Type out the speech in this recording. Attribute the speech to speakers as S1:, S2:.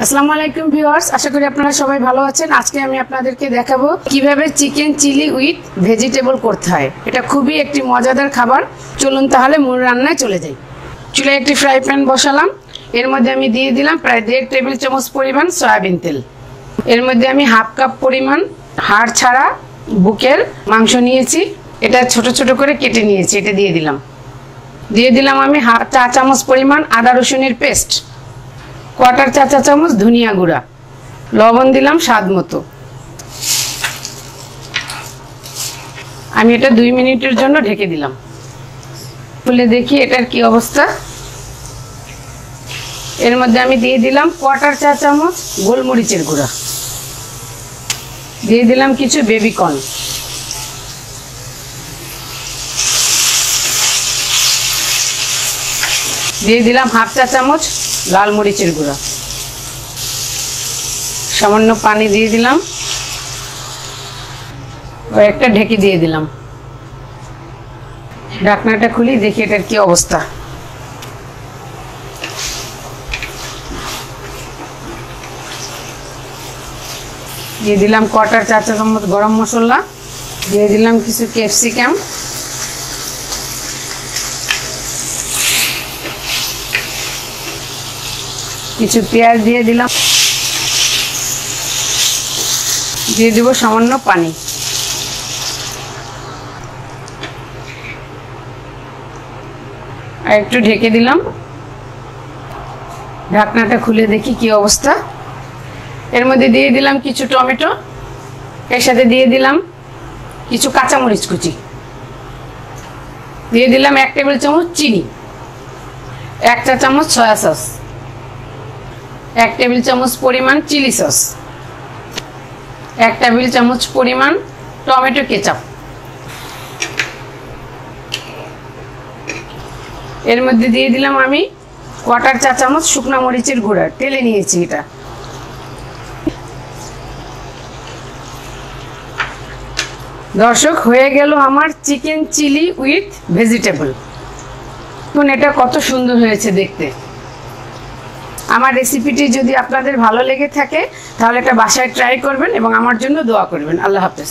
S1: আসসালামু আলাইকুম ভিউয়ার্স, আশা করি আপনারা সবাই ভালো আছেন। আজকে আমি আপনাদেরকে দেখাবো কিভাবে চিকেন চিলি উইথ ভেজিটেবল করতে হয়। এটা খুবই একটি মজাদার খাবার। চলুন তাহলে মূল রান্নায় চলে যাই। চুলায় একটি ফ্রাই প্যান বসালাম। এর মধ্যে আমি দিয়ে দিলাম প্রায় 1.5 টেবিল চামচ পরিমাণ সয়াবিন তেল। এর মধ্যে আমি হাফ কাপ পরিমাণ হাড় ছাড়া বুকের মাংস নিয়েছি। এটা ছোট ছোট করে কেটে নিয়েছি, এটা দিয়ে দিলাম আমি হাফ চা চামচ পরিমাণ আদা রসুনের পেস্ট, কোয়ার্টার চা চামচ ধনিয়া গুঁড়া, লবণ দিলাম স্বাদ মতো। আমি এটা 2 মিনিটের জন্য ঢেকে দিলাম। খুলে দেখি এটার কি অবস্থা। এর মধ্যে আমি দিয়ে দিলাম কোয়ার্টার চা চামচ গোলমরিচের গুঁড়া, দিয়ে দিলাম কিছু বেবি কর্ন, দিয়ে দিলাম হাফ চা চামচ লাল মরিচের গুঁড়া, সামান্য পানি দিয়ে দিলাম, একটা ঢেকে দিয়ে দিলাম। ঢাকনাটা খুলি দেখি এটার কি অবস্থা। দিয়ে দিলাম কোয়ার্টার চা চামচ গরম মশলা, দিয়ে দিলাম কিছু ক্যাপসিকাম, কিছু পেঁয়াজ দিয়ে দিলাম, দিয়ে দিব সামান্য পানি। আর একটু ঢেকে দিলাম। ঢাকনাটা খুলে দেখি কি অবস্থা। এর মধ্যে দিয়ে দিলাম কিছু টমেটো, এর সাথে দিয়ে দিলাম কিছু কাঁচামরিচ কুচি, দিয়ে দিলাম 1 টেবিল চামচ চিনি, 1 চা চামচ সয়া সস, 1 টেবিল চামচ পরিমাণ চিলি সস, 1 টেবিল চামচ পরিমাণ টমেটো কেচাপ। এর মধ্যে দিয়ে দিলাম আমি কোয়ার্টার চা চামচ শুকনো মরিচের গুঁড়া, টেলে নিয়েছি এটা। দর্শক, হয়ে গেল আমার চিকেন চিলি উইথ ভেজিটেবল। এখন এটা কত সুন্দর হয়েছে দেখতে। আমার রেসিপিটি যদি আপনাদের ভালো লেগে থাকে তাহলে এটা বাসায় ট্রাই করবেন এবং আমার জন্য দোয়া করবেন। আল্লাহ হাফেজ।